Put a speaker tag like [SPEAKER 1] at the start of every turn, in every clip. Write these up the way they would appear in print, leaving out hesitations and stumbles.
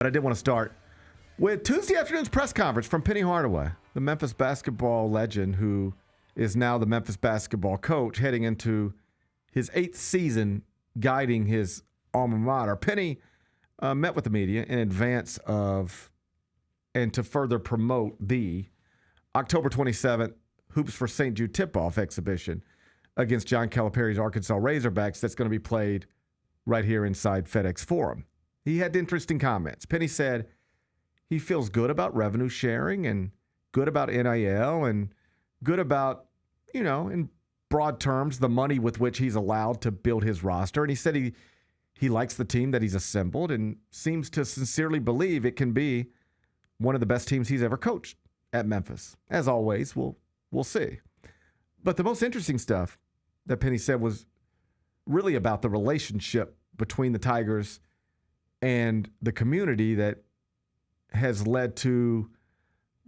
[SPEAKER 1] But I did want to start with Tuesday afternoon's press conference from Penny Hardaway, the Memphis basketball legend who is now the Memphis basketball coach heading into his 8th season guiding his alma mater. Penny met with the media in advance of and to further promote the October 27th Hoops for St. Jude tip-off exhibition against John Calipari's Arkansas Razorbacks that's going to be played right here inside FedEx Forum. He had interesting comments. Penny said he feels good about revenue sharing and good about NIL and good about, in broad terms, the money with which he's allowed to build his roster. And he said he likes the team that he's assembled and seems to sincerely believe it can be one of the best teams he's ever coached at Memphis. As always, we'll see. But the most interesting stuff that Penny said was really about the relationship between the Tigers and the community that has led to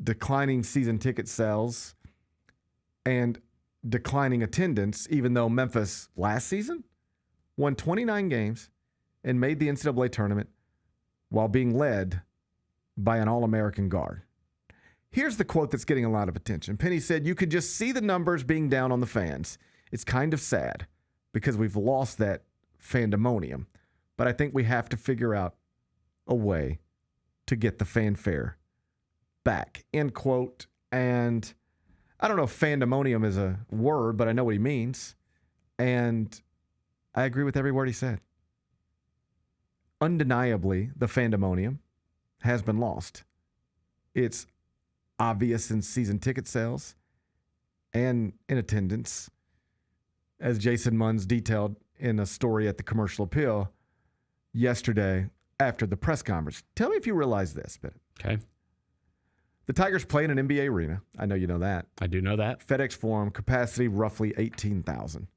[SPEAKER 1] declining season ticket sales and declining attendance, even though Memphis last season won 29 games and made the NCAA tournament while being led by an All-American guard. Here's the quote that's getting a lot of attention. Penny said, "You could just see the numbers being down on the fans. It's kind of sad because we've lost that fandemonium. But I think we have to figure out a way to get the fanfare back," end quote. And I don't know if fandemonium is a word, but I know what he means. And I agree with every word he said. Undeniably, the fandemonium has been lost. It's obvious in season ticket sales and in attendance. As Jason Munns detailed in a story at the Commercial Appeal yesterday after the press conference. Tell me if you realize this, Bennett.
[SPEAKER 2] Okay.
[SPEAKER 1] The Tigers play in an NBA arena. I know you know that.
[SPEAKER 2] I do know that.
[SPEAKER 1] FedEx Forum, capacity roughly 18,000.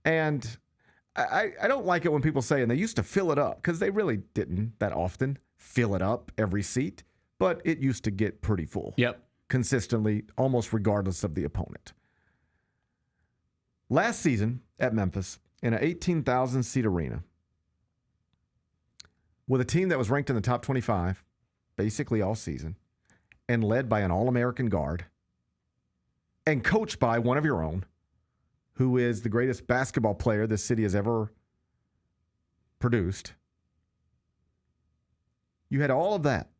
[SPEAKER 1] And I don't like it when people say, and they used to fill it up, because they really didn't that often fill it up every seat, but it used to get pretty full.
[SPEAKER 2] Yep.
[SPEAKER 1] Consistently, almost regardless of the opponent. Last season at Memphis, in an 18,000-seat arena, with a team that was ranked in the top 25 basically all season and led by an All-American guard and coached by one of your own, who is the greatest basketball player this city has ever produced. You had all of that,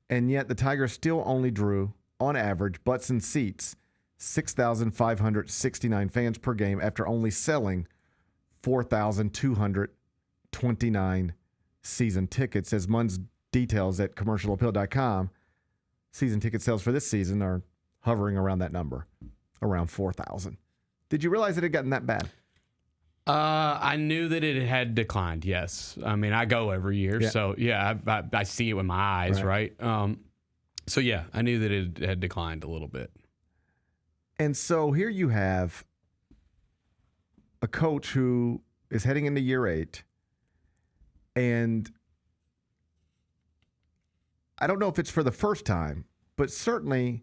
[SPEAKER 1] and yet the Tigers still only drew, on average, butts and seats, 6,569 fans per game after only selling 4,229 season tickets. As Munns details at commercialappeal.com, season ticket sales for this season are hovering around that number, around 4,000. Did you realize it had gotten that bad?
[SPEAKER 2] I knew that it had declined, yes. I mean, I go every year, so yeah, I see it with my eyes, right? So yeah, I knew that it had declined a little bit.
[SPEAKER 1] And so here you have a coach who is heading into year 8, and I don't know if it's for the first time, but certainly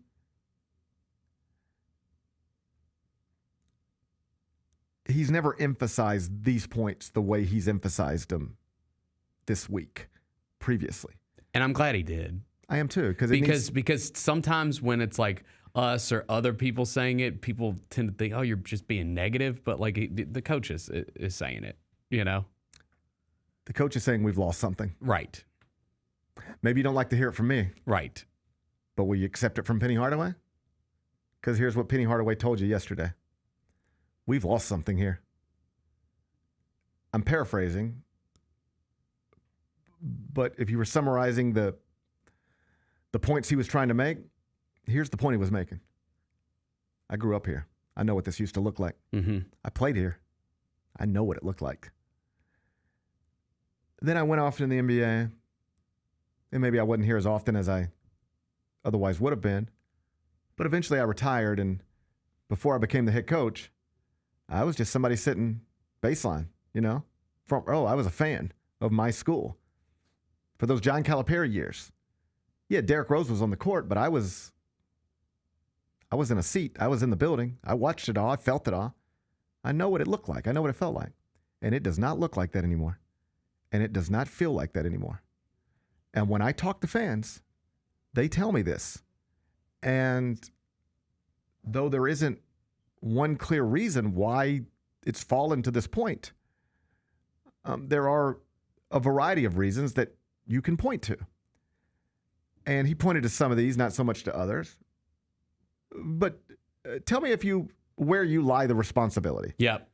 [SPEAKER 1] he's never emphasized these points the way he's emphasized them this week previously.
[SPEAKER 2] And I'm glad he did.
[SPEAKER 1] I am too.
[SPEAKER 2] Because sometimes when it's like us or other people saying it, people tend to think, oh, you're just being negative. But like the coach is saying it, The
[SPEAKER 1] coach is saying we've lost something.
[SPEAKER 2] Right.
[SPEAKER 1] Maybe you don't like to hear it from me.
[SPEAKER 2] Right.
[SPEAKER 1] But will you accept it from Penny Hardaway? Because here's what Penny Hardaway told you yesterday. We've lost something here. I'm paraphrasing, but if you were summarizing the points he was trying to make, here's the point he was making. I grew up here. I know what this used to look like.
[SPEAKER 2] Mm-hmm.
[SPEAKER 1] I played here. I know what it looked like. Then I went off in the NBA, and maybe I wasn't here as often as I otherwise would have been, but eventually I retired, and before I became the head coach, I was just somebody sitting baseline, front row. I was a fan of my school for those John Calipari years. Yeah, Derrick Rose was on the court, but I was in a seat. I was in the building. I watched it all. I felt it all. I know what it looked like. I know what it felt like. And it does not look like that anymore. And it does not feel like that anymore. And when I talk to fans, they tell me this. And though there isn't one clear reason why it's fallen to this point, there are a variety of reasons that you can point to. And he pointed to some of these, not so much to others. But tell me where you lie the responsibility.
[SPEAKER 2] Yep.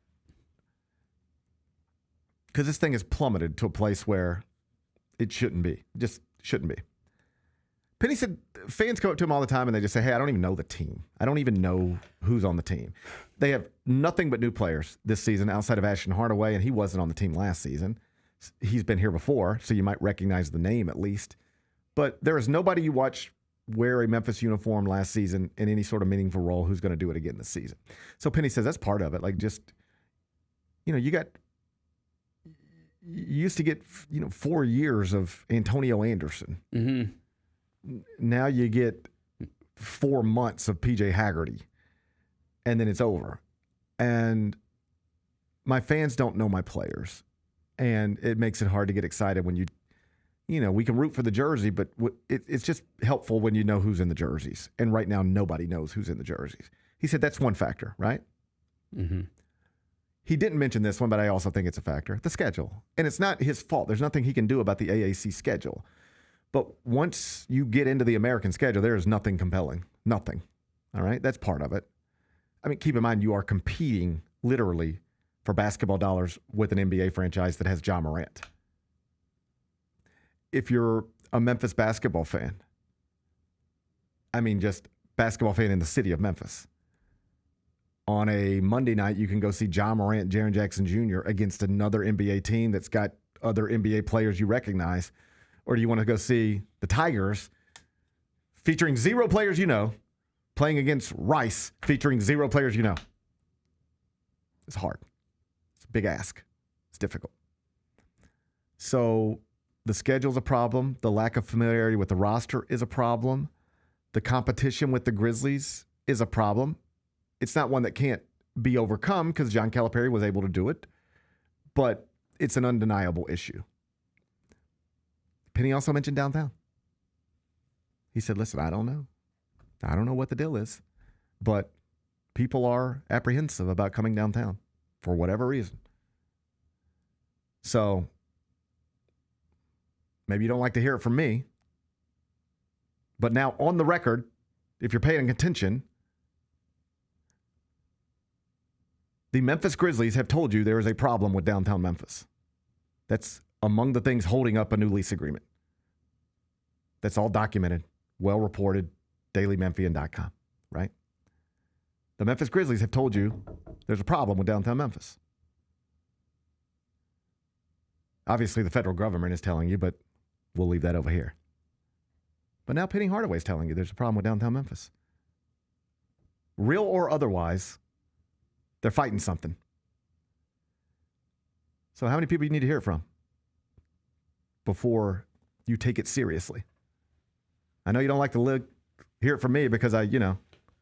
[SPEAKER 1] Because this thing has plummeted to a place where it shouldn't be. Just shouldn't be. Penny said fans come up to him all the time and they just say, hey, I don't even know the team. I don't even know who's on the team. They have nothing but new players this season outside of Penny Hardaway, and he wasn't on the team last season. He's been here before, so you might recognize the name at least. But there is nobody you watch wear a Memphis uniform last season in any sort of meaningful role who's going to do it again this season. So Penny says that's part of it. Like, just, you used to get 4 years of Antonio Anderson. Mm-hmm. Now you get 4 months of PJ Haggerty, and then it's over. And my fans don't know my players, and it makes it hard to get excited when we can root for the jersey, but it's just helpful when you know who's in the jerseys. And right now, nobody knows who's in the jerseys. He said that's one factor, right? Mm-hmm. He didn't mention this one, but I also think it's a factor. The schedule. And it's not his fault. There's nothing he can do about the AAC schedule. But once you get into the American schedule, there is nothing compelling. Nothing. All right? That's part of it. I mean, keep in mind, you are competing literally for basketball dollars with an NBA franchise that has Ja Morant. If you're a Memphis basketball fan, I mean just basketball fan in the city of Memphis, on a Monday night, you can go see Ja Morant, Jaren Jackson Jr. against another NBA team that's got other NBA players you recognize. Or do you want to go see the Tigers featuring 0 players playing against Rice featuring 0 players It's hard. It's a big ask. It's difficult. So the schedule's a problem. The lack of familiarity with the roster is a problem. The competition with the Grizzlies is a problem. It's not one that can't be overcome because John Calipari was able to do it, but it's an undeniable issue. Penny also mentioned downtown. He said, listen, I don't know. I don't know what the deal is, but people are apprehensive about coming downtown for whatever reason. So maybe you don't like to hear it from me, but now on the record, if you're paying attention, the Memphis Grizzlies have told you there is a problem with downtown Memphis. That's among the things holding up a new lease agreement. That's all documented, well reported, dailymemphian.com, right? The Memphis Grizzlies have told you there's a problem with downtown Memphis. Obviously, the federal government is telling you, but we'll leave that over here. But now Penny Hardaway is telling you there's a problem with downtown Memphis. Real or otherwise, they're fighting something. So how many people you need to hear it from before you take it seriously? I know you don't like to hear it from me because I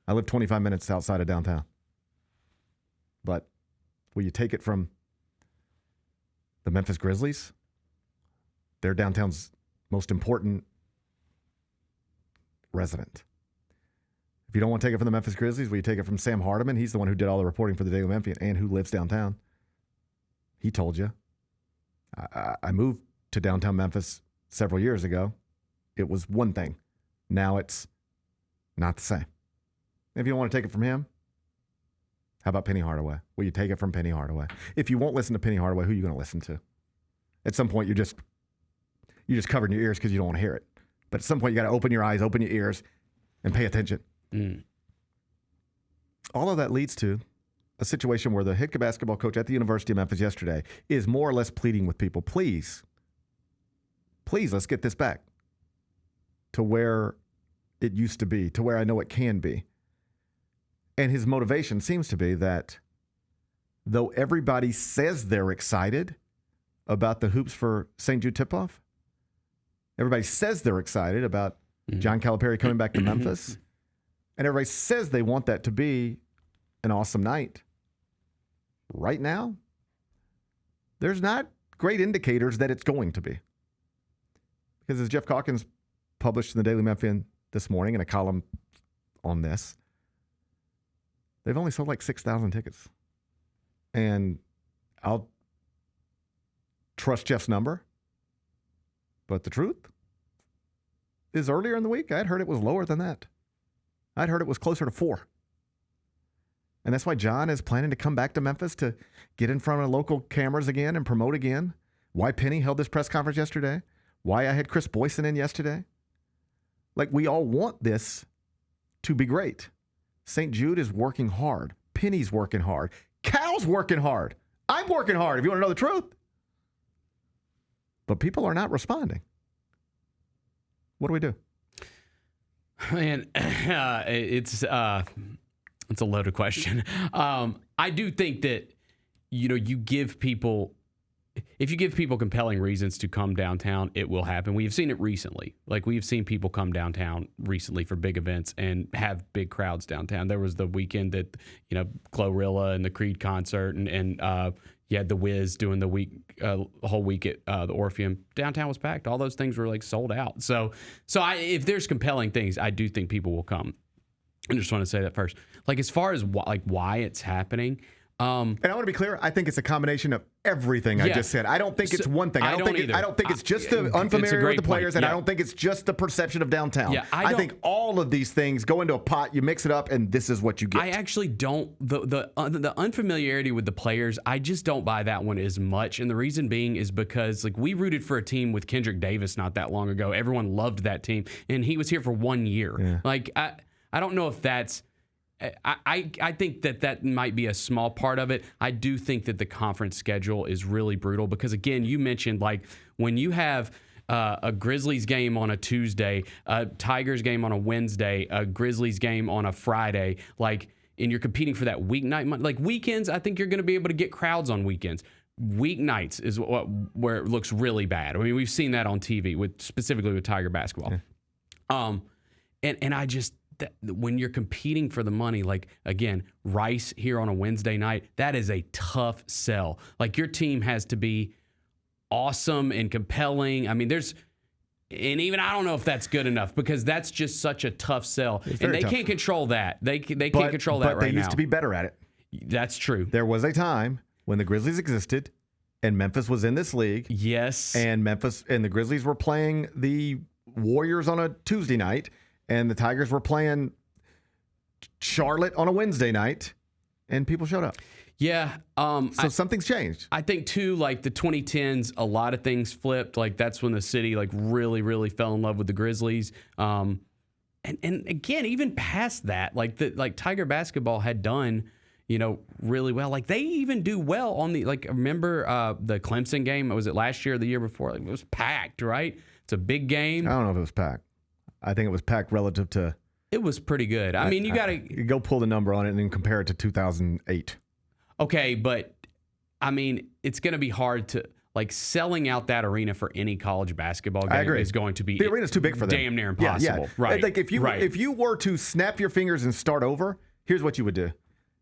[SPEAKER 1] live 25 minutes outside of downtown. But will you take it from the Memphis Grizzlies? They're downtown's most important resident. If you don't want to take it from the Memphis Grizzlies, will you take it from Sam Hardiman? He's the one who did all the reporting for the Daily Memphian and who lives downtown. He told you. I moved to downtown Memphis several years ago. It was one thing. Now it's not the same. If you don't want to take it from him, how about Penny Hardaway? Will you take it from Penny Hardaway? If you won't listen to Penny Hardaway, who are you going to listen to? At some point, you're just covering your ears because you don't want to hear it. But at some point, you got to open your eyes, open your ears, and pay attention. Mm. All of that leads to a situation where the head basketball coach at the University of Memphis yesterday is more or less pleading with people, please, let's get this back to where it used to be, to where I know it can be. And his motivation seems to be that though everybody says they're excited about the hoops for St. Jude tip-off, everybody says they're excited about John Calipari coming back to Memphis, and everybody says they want that to be an awesome night. Right now, there's not great indicators that it's going to be. Because as Jeff Calkins published in the Daily Memphian this morning in a column on this, they've only sold like 6,000 tickets. And I'll trust Jeff's number. But the truth is earlier in the week, I'd heard it was lower than that. I'd heard it was closer to 4. And that's why John is planning to come back to Memphis to get in front of local cameras again and promote again. Why Penny held this press conference yesterday. Why I had Chris Boyson in yesterday. Like, we all want this to be great. St. Jude is working hard. Penny's working hard. Cal's working hard. I'm working hard, if you want to know the truth. But people are not responding. What do we do?
[SPEAKER 2] Man, it's a loaded question. I do think that, you give people, if you give people compelling reasons to come downtown, it will happen. We have seen it recently. Like, we've seen people come downtown recently for big events and have big crowds downtown. There was the weekend that, Glorilla and the Creed concert and you had the Wiz doing the whole week at the Orpheum. Downtown was packed. All those things were like sold out. So if there's compelling things, I do think people will come. I just want to say that first. Like, as far as why it's happening.
[SPEAKER 1] And I want to be clear. I think it's a combination of everything I just said. I don't think it's one thing. I don't think it's just the unfamiliar with the players, and I don't think it's just the perception of downtown. Yeah, I think all of these things go into a pot. You mix it up, and this is what you get.
[SPEAKER 2] I actually don't. The unfamiliarity with the players, I just don't buy that one as much. And the reason being is because, like, we rooted for a team with Kendrick Davis not that long ago. Everyone loved that team, and he was here for 1 year. Yeah. Like, I don't know if that's. I think that might be a small part of it. I do think that the conference schedule is really brutal because, again, you mentioned, like, when you have a Grizzlies game on a Tuesday, a Tigers game on a Wednesday, a Grizzlies game on a Friday, like, and you're competing for that weeknight, like weekends, I think you're going to be able to get crowds on weekends. Weeknights is where it looks really bad. I mean, we've seen that on TV specifically with Tiger basketball. Yeah. And I just. When you're competing for the money, like, again, Rice here on a Wednesday night, that is a tough sell. Like, your team has to be awesome and compelling. I mean, and even I don't know if that's good enough because that's just such a tough sell. And they can't control that. They can't control that right now.
[SPEAKER 1] But they used to be better at it.
[SPEAKER 2] That's true.
[SPEAKER 1] There was a time when the Grizzlies existed and Memphis was in this league.
[SPEAKER 2] Yes.
[SPEAKER 1] And Memphis and the Grizzlies were playing the Warriors on a Tuesday night. And the Tigers were playing Charlotte on a Wednesday night, and people showed up.
[SPEAKER 2] Yeah.
[SPEAKER 1] So something's changed.
[SPEAKER 2] I think, too, like, the 2010s, a lot of things flipped. Like, that's when the city, like, really, really fell in love with the Grizzlies. And again, even past that, like Tiger basketball had done, really well. Like, they even do well on the, like, remember the Clemson game? Was it last year or the year before? Like, it was packed, right? It's a big game.
[SPEAKER 1] I don't know if it was packed. I think it was packed relative to.
[SPEAKER 2] It was pretty good. I mean, you got to
[SPEAKER 1] go pull the number on it and then compare it to 2008.
[SPEAKER 2] Okay, but I mean, it's going to be hard to, like, selling out that arena for any college basketball game is going to be.
[SPEAKER 1] The arena's too big for them.
[SPEAKER 2] Damn near impossible.
[SPEAKER 1] Yeah.
[SPEAKER 2] Right.
[SPEAKER 1] Like, if you were to snap your fingers and start over, here's what you would do.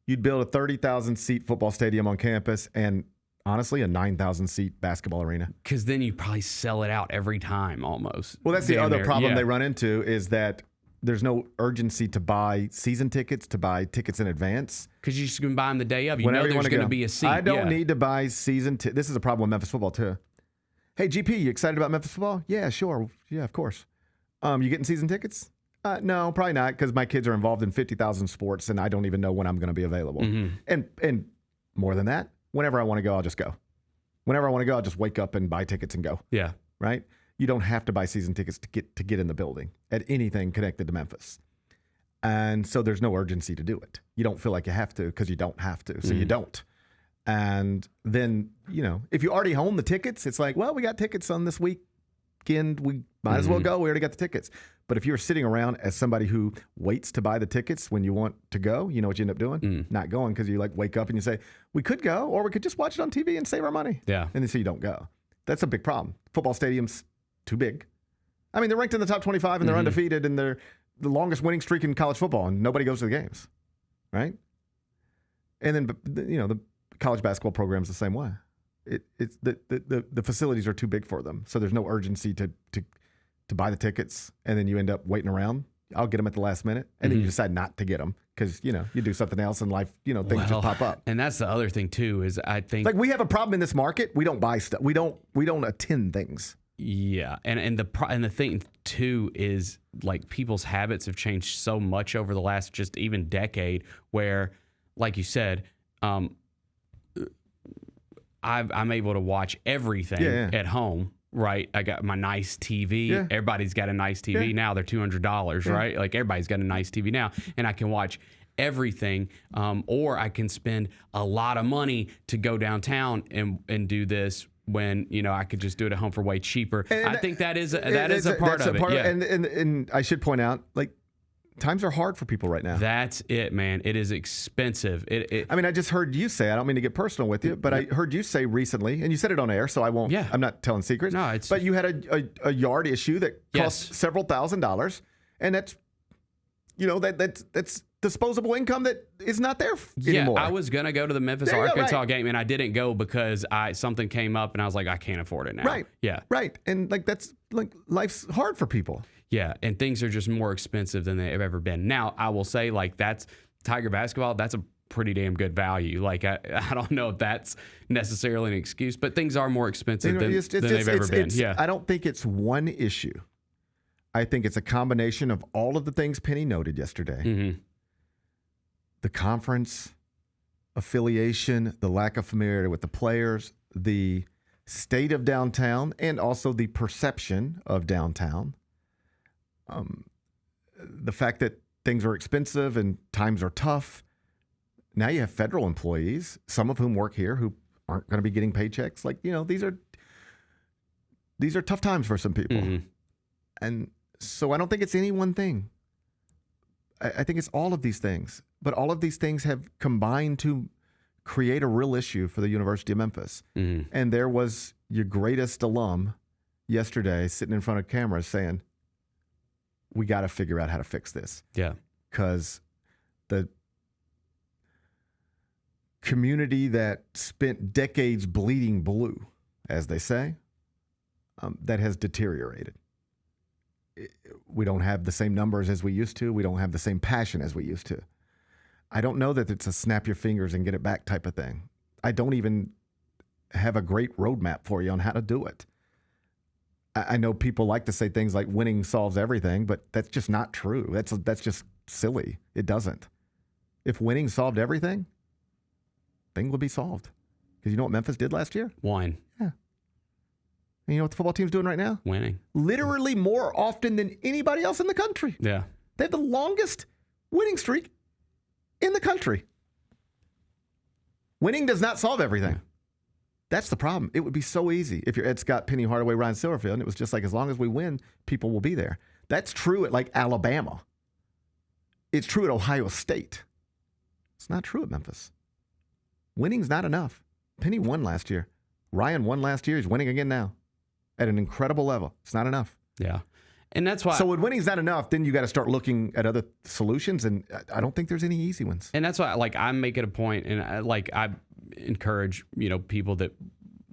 [SPEAKER 1] You'd build a 30,000 seat football stadium on campus and, honestly, a 9,000 seat basketball arena.
[SPEAKER 2] Because then you probably sell it out every time almost.
[SPEAKER 1] Well, that's the other problem they run into is that there's no urgency to buy season tickets, to buy tickets in advance.
[SPEAKER 2] Because you just can buy them the day of. You know there's going to be a seat.
[SPEAKER 1] I don't need to buy season tickets. This is a problem with Memphis football, too. Hey, GP, you excited about Memphis football? Yeah, sure. Yeah, of course. You getting season tickets? No, probably not, because my kids are involved in 50,000 sports, and I don't even know when I'm going to be available. Mm-hmm. And more than that, whenever I want to go, I'll just go. Whenever I want to go, I'll just wake up and buy tickets and go.
[SPEAKER 2] Yeah.
[SPEAKER 1] Right? You don't have to buy season tickets to get in the building at anything connected to Memphis. And so there's no urgency to do it. You don't feel like you have to because you don't have to. So you don't. And then, if you already own the tickets, it's like, well, we got tickets on this weekend. We might as well go. We already got the tickets. But if you're sitting around as somebody who waits to buy the tickets when you want to go, you know what you end up doing? Not going because you wake up and you say, we could go, or we could just watch it on TV and save our money.
[SPEAKER 2] Yeah.
[SPEAKER 1] And then so you don't go. That's a big problem. Football stadiums, too big. I mean, they're ranked in the top 25 and they're undefeated and they're the longest winning streak in college football and nobody goes to the games. Right? And then, the college basketball program's the same way. It's the facilities are too big for them. So there's no urgency to to buy the tickets and then you end up waiting around. I'll get them at the last minute, and then you decide not to get them because you do something else in life. Things just pop up.
[SPEAKER 2] And that's the other thing too is I think
[SPEAKER 1] we have a problem in this market. We don't buy stuff. We don't attend things.
[SPEAKER 2] Yeah, and the thing too is people's habits have changed so much over the last just even decade. Where, like you said, I'm able to watch everything at home. Right, I got my nice TV.
[SPEAKER 1] Yeah.
[SPEAKER 2] Everybody's got a nice TV now. They're $200, right? Everybody's got a nice TV now, and I can watch everything. Or I can spend a lot of money to go downtown and do this when I could just do it at home for way cheaper. And I think that is a part of it.
[SPEAKER 1] And I should point out, times are hard for people right now.
[SPEAKER 2] That's it, man. It is expensive.
[SPEAKER 1] I just heard you say, I don't mean to get personal with you, but I heard you say recently, and you said it on air, so I won't, I'm not telling secrets.
[SPEAKER 2] No,
[SPEAKER 1] but you had a yard issue that cost several $1,000s, and that's, that's disposable income that is not there anymore.
[SPEAKER 2] Yeah, I was going to go to the Memphis Arkansas game, and I didn't go because something came up, and I was like, I can't afford it now.
[SPEAKER 1] Right.
[SPEAKER 2] Yeah.
[SPEAKER 1] Right. And that's life's hard for people.
[SPEAKER 2] Yeah, and things are just more expensive than they've ever been. Now, I will say, that's Tiger basketball, that's a pretty damn good value. I don't know if that's necessarily an excuse, but things are more expensive than they've ever been. Yeah.
[SPEAKER 1] I don't think it's one issue. I think it's a combination of all of the things Penny noted yesterday.
[SPEAKER 2] Mm-hmm.
[SPEAKER 1] The conference affiliation, the lack of familiarity with the players, the state of downtown, and also the perception of downtown. The fact that things are expensive and times are tough. Now you have federal employees, some of whom work here, who aren't going to be getting paychecks. These are tough times for some people.
[SPEAKER 2] Mm-hmm.
[SPEAKER 1] And so I don't think it's any one thing. I think it's all of these things. But all of these things have combined to create a real issue for the University of Memphis.
[SPEAKER 2] Mm-hmm.
[SPEAKER 1] And there was your greatest alum yesterday sitting in front of cameras saying, we got to figure out how to fix this.
[SPEAKER 2] Yeah.
[SPEAKER 1] Because the community that spent decades bleeding blue, as they say, that has deteriorated. We don't have the same numbers as we used to. We don't have the same passion as we used to. I don't know that it's a snap your fingers and get it back type of thing. I don't even have a great roadmap for you on how to do it. I know people like to say things like winning solves everything, but that's just not true. That's just silly. It doesn't. If winning solved everything, things would be solved. Because you know what Memphis did last year?
[SPEAKER 2] Won.
[SPEAKER 1] Yeah. And you know what the football team's doing right now?
[SPEAKER 2] Winning.
[SPEAKER 1] Literally more often than anybody else in the country.
[SPEAKER 2] Yeah.
[SPEAKER 1] They have the longest winning streak in the country. Winning does not solve everything.
[SPEAKER 2] Yeah.
[SPEAKER 1] That's the problem. It would be so easy if you're Ed Scott, Penny Hardaway, Ryan Silverfield, and it was just as long as we win, people will be there. That's true at Alabama. It's true at Ohio State. It's not true at Memphis. Winning's not enough. Penny won last year. Ryan won last year. He's winning again now at an incredible level. It's not enough.
[SPEAKER 2] Yeah. And that's why.
[SPEAKER 1] So when winning's not enough, then you got to start looking at other solutions, and I don't think there's any easy ones.
[SPEAKER 2] And that's why, I'm making a point, and I encourage people that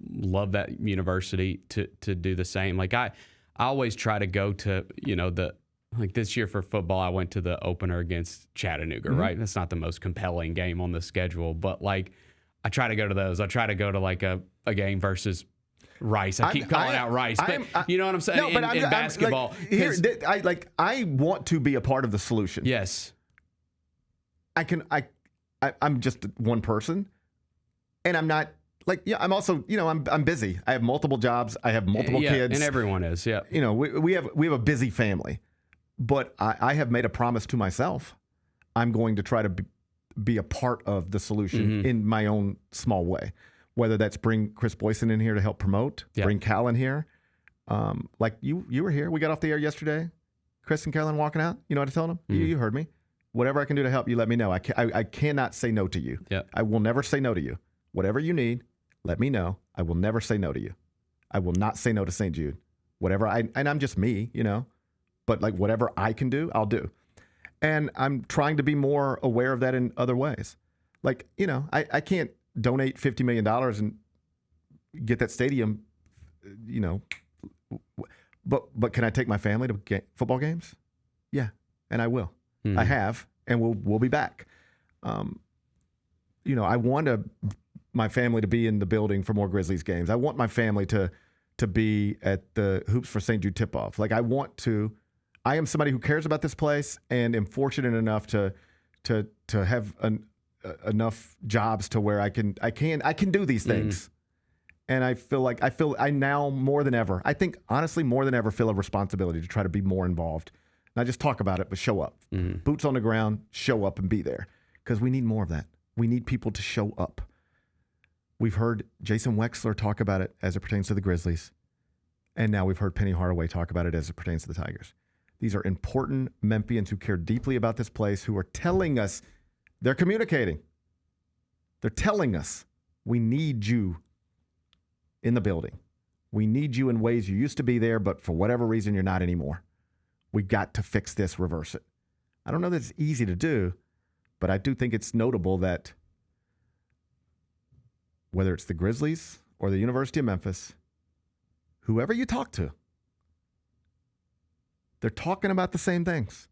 [SPEAKER 2] love that university to do the same. I always try to go to this year for football, I went to the opener against Chattanooga. Mm-hmm. Right, that's not the most compelling game on the schedule, but I try to go to those. I try to go to a game versus Rice. I keep calling out Rice, but you know what I'm saying?
[SPEAKER 1] No,
[SPEAKER 2] in basketball.
[SPEAKER 1] I want to be a part of the solution.
[SPEAKER 2] Yes.
[SPEAKER 1] I'm just one person, and I'm not I'm also, I'm busy. I have multiple jobs. I have multiple kids.
[SPEAKER 2] And everyone is, yeah.
[SPEAKER 1] We have a busy family, but I have made a promise to myself. I'm going to try to be a part of the solution in my own small way. Whether that's bring Chris Boyson in here to help promote, bring Cal in here. You were here. We got off the air yesterday. Chris and Carolyn walking out. You know what I told them? You heard me. Whatever I can do to help you, let me know. I cannot say no to you.
[SPEAKER 2] Yep.
[SPEAKER 1] I will never say no to you. Whatever you need, let me know. I will never say no to you. I will not say no to St. Jude. And I'm just me, but whatever I can do, I'll do. And I'm trying to be more aware of that in other ways. I can't donate $50 million and get that stadium, But can I take my family to football games? Yeah, and I will. I have, and we'll be back. I want my family to be in the building for more Grizzlies games. I want my family to be at the Hoops for St. Jude tip-off. Like, I am somebody who cares about this place and am fortunate enough to have enough jobs to where I can do these things. And I now more than ever, I think honestly more than ever feel a responsibility to try to be more involved. Not just talk about it, but show up. Boots on the ground, show up and be there. Because we need more of that. We need people to show up. We've heard Jason Wexler talk about it as it pertains to the Grizzlies. And now we've heard Penny Hardaway talk about it as it pertains to the Tigers. These are important Memphians who care deeply about this place, who are telling us, they're communicating. They're telling us, we need you in the building. We need you in ways you used to be there, but for whatever reason, you're not anymore. We got to fix this, reverse it. I don't know that it's easy to do, but I do think it's notable that whether it's the Grizzlies or the University of Memphis, whoever you talk to, they're talking about the same things.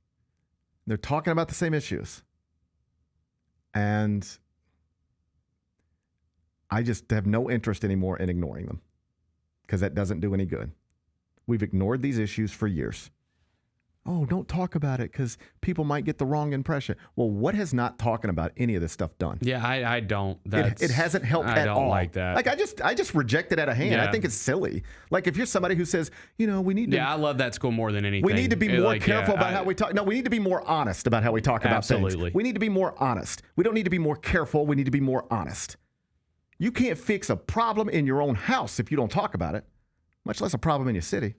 [SPEAKER 1] They're talking about the same issues. And I just have no interest anymore in ignoring them because that doesn't do any good. We've ignored these issues for years. Oh, don't talk about it because people might get the wrong impression. Well, what has not talking about any of this stuff done?
[SPEAKER 2] Yeah, I don't.
[SPEAKER 1] It hasn't helped at all.
[SPEAKER 2] I don't like that.
[SPEAKER 1] Like, I just reject it out of hand.
[SPEAKER 2] Yeah.
[SPEAKER 1] I think it's silly. Like, if you're somebody who says, we need to.
[SPEAKER 2] Yeah, I love that school more than anything.
[SPEAKER 1] We need to be more careful about how we talk. No, we need to be more honest about how we talk about things.
[SPEAKER 2] Absolutely.
[SPEAKER 1] We need to be more honest. We don't need to be more careful. We need to be more honest. You can't fix a problem in your own house if you don't talk about it, much less a problem in your city.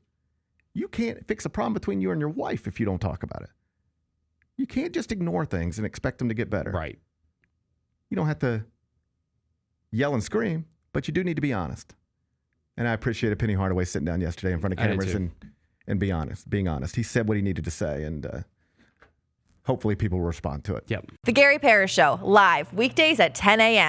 [SPEAKER 1] You can't fix a problem between you and your wife if you don't talk about it. You can't just ignore things and expect them to get better.
[SPEAKER 2] Right.
[SPEAKER 1] You don't have to yell and scream, but you do need to be honest. And I appreciated Penny Hardaway sitting down yesterday in front of cameras and being honest. He said what he needed to say, and hopefully people will respond to it.
[SPEAKER 2] Yep.
[SPEAKER 3] The Gary Parrish Show, live weekdays at 10 a.m.